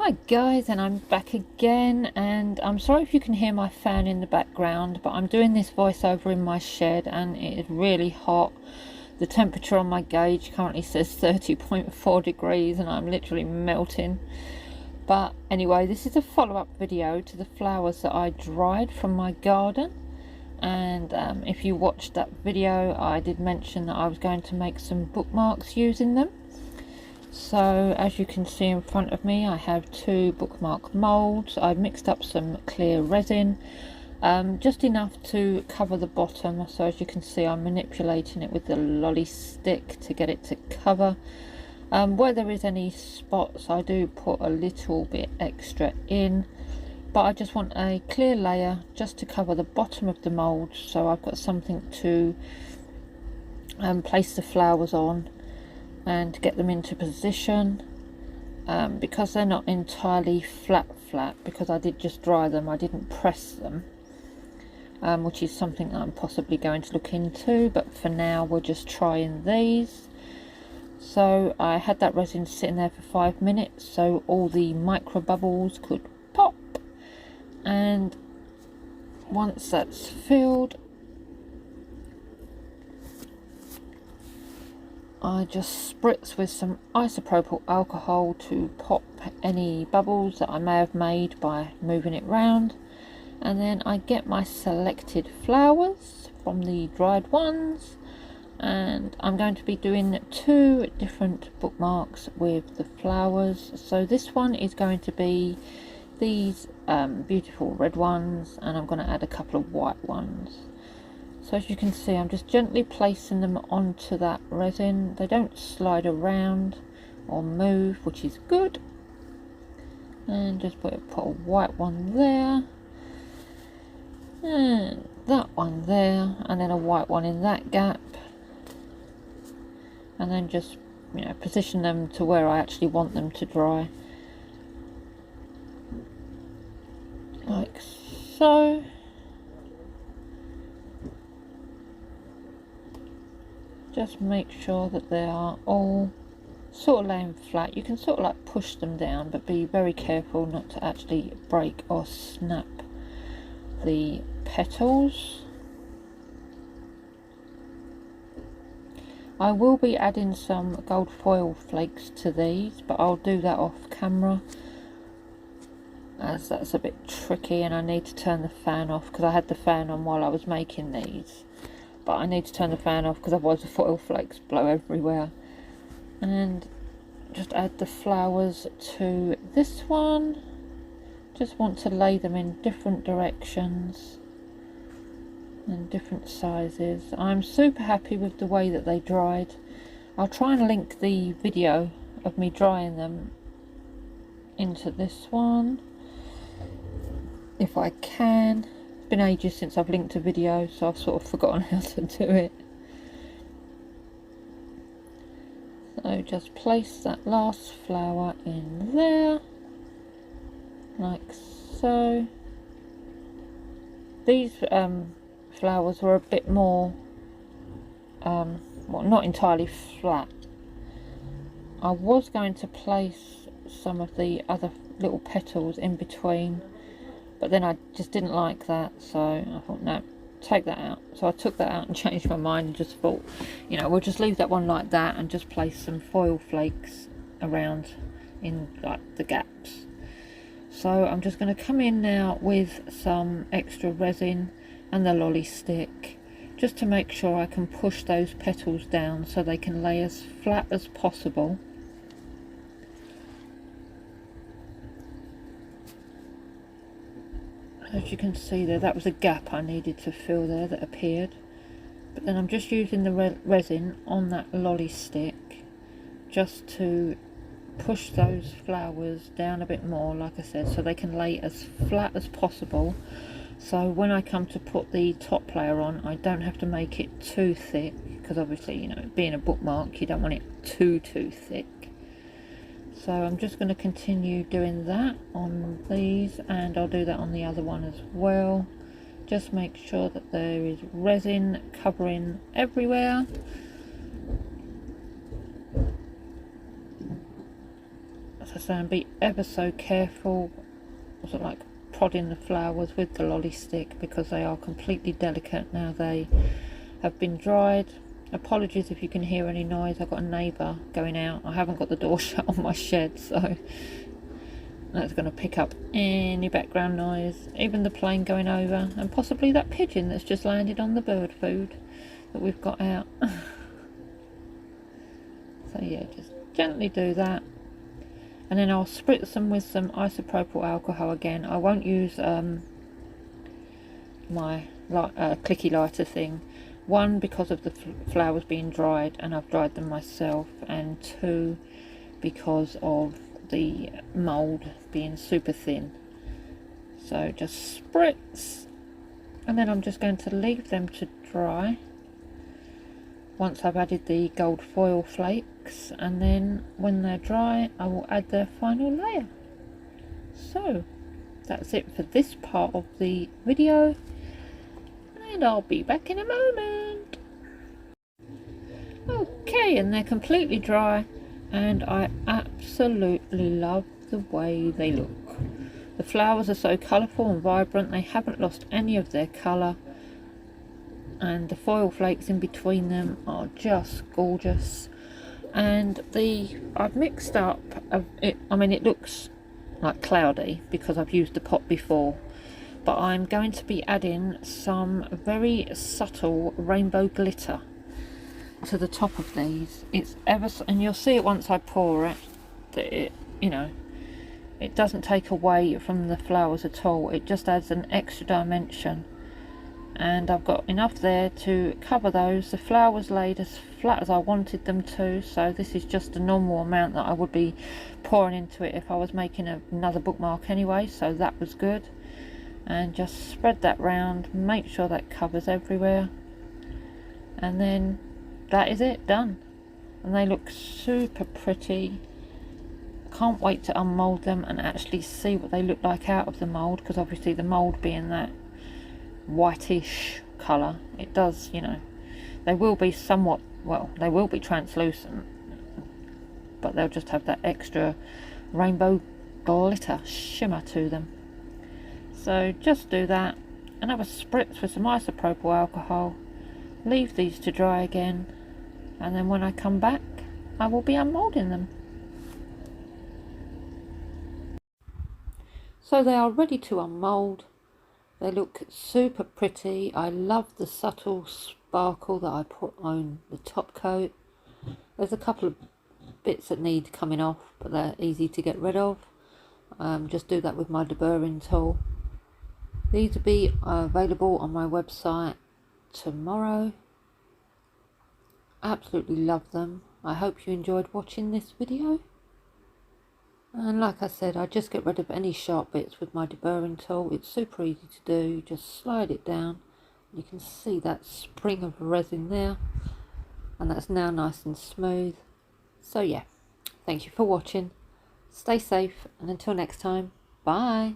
Hi guys, and I'm back again, and I'm sorry if you can hear my fan in the background, but I'm doing this voiceover in my shed and it is really hot. The temperature on my gauge currently says 30.4 degrees and I'm literally melting. But anyway, this is a follow-up video to the flowers that I dried from my garden. And if you watched that video, I did mention that I was going to make some bookmarks using them. So as you can see in front of me, I have two bookmark molds. I've mixed up some clear resin, just enough to cover the bottom. So as you can see, I'm manipulating it with the lolly stick to get it to cover. Where there is any spots, I do put a little bit extra in, but I just want a clear layer just to cover the bottom of the mold, so I've got something to place the flowers on and get them into position. Because they're not entirely flat, because I did just dry them, I didn't press them, which is something that I'm possibly going to look into, but for now we're just trying these. So I had that resin sitting there for 5 minutes so all the micro bubbles could pop, and once that's filled, I just spritz with some isopropyl alcohol to pop any bubbles that I may have made by moving it round, and then I get my selected flowers from the dried ones, and I'm going to be doing 2 different bookmarks with the flowers. So this one is going to be these beautiful red ones, and I'm going to add a couple of white ones. So as you can see, I'm just gently placing them onto that resin. They don't slide around or move, which is good. And just put a white one there, and that one there, and then a white one in that gap. And then just, position them to where I actually want them to dry, like so. Just make sure that they are all sort of laying flat. You can sort of like push them down, but be very careful not to actually break or snap the petals. I will be adding some gold foil flakes to these, but I'll do that off camera, as that's a bit tricky and I need to turn the fan off, because I had the fan on while I was making these. But I need to turn the fan off because otherwise the foil flakes blow everywhere. And just add the flowers to this one. Just want to lay them in different directions and different sizes. I'm super happy with the way that they dried. I'll try and link the video of me drying them into this one if I can. Been ages since I've linked a video, so I've sort of forgotten how to do it. So just place that last flower in there, like so. These flowers were a bit more, well, not entirely flat. I was going to place some of the other little petals in between, but then I just didn't like that, so I thought, no, take that out. So I took that out and changed my mind and just thought, we'll just leave that one like that and just place some foil flakes around in like the gaps. So I'm just going to come in now with some extra resin and the lolly stick, just to make sure I can push those petals down so they can lay as flat as possible. As you can see there, that was a gap I needed to fill there that appeared. But then I'm just using the resin on that lolly stick just to push those flowers down a bit more, like I said, so they can lay as flat as possible. So when I come to put the top layer on, I don't have to make it too thick, because obviously, being a bookmark, you don't want it too thick. So I'm just going to continue doing that on these, and I'll do that on the other one as well. Just make sure that there is resin covering everywhere. As I and be ever so careful, sort of like prodding the flowers with the lolly stick, because they are completely delicate now they have been dried. Apologies if you can hear any noise. I've got a neighbour going out. I haven't got the door shut on my shed, so that's going to pick up any background noise, even the plane going over, and possibly that pigeon that's just landed on the bird food that we've got out. So yeah, just gently do that, and then I'll spritz them with some isopropyl alcohol again. I won't use my clicky lighter thing. One, because of the flowers being dried and I've dried them myself, and two, because of the mould being super thin. So just spritz, and then I'm just going to leave them to dry once I've added the gold foil flakes, and then when they're dry I will add their final layer. So that's it for this part of the video, and I'll be back in a moment. Okay, and they're completely dry, and I absolutely love the way they look. The flowers are so colourful and vibrant, they haven't lost any of their colour, and the foil flakes in between them are just gorgeous. And I've mixed up it. I mean, it looks like cloudy because I've used the pot before, but I'm going to be adding some very subtle rainbow glitter to the top of these. It's and you'll see it once I pour it, that it, you know, it doesn't take away from the flowers at all. It just adds an extra dimension, and I've got enough there to cover those. The flowers laid as flat as I wanted them to, so this is just a normal amount that I would be pouring into it if I was making another bookmark anyway, so that was good. And just spread that round, make sure that covers everywhere, and then that is it, done. And they look super pretty. Can't wait to unmold them and actually see what they look like out of the mold, because obviously the mold being that whitish colour, it does, you know, they will be somewhat, well, they will be translucent, but they'll just have that extra rainbow glitter shimmer to them. So just do that, and have a spritz with some isopropyl alcohol, leave these to dry again, and then when I come back I will be unmoulding them. So they are ready to unmould. They look super pretty. I love the subtle sparkle that I put on the top coat. There's a couple of bits that need coming off, but they're easy to get rid of. Just do that with my deburring tool. These will be available on my website tomorrow. Absolutely love them. I hope you enjoyed watching this video. And like I said, I just get rid of any sharp bits with my deburring tool. It's super easy to do. You just slide it down. You can see that spring of resin there, and that's now nice and smooth. So yeah, thank you for watching. Stay safe, and until next time, bye.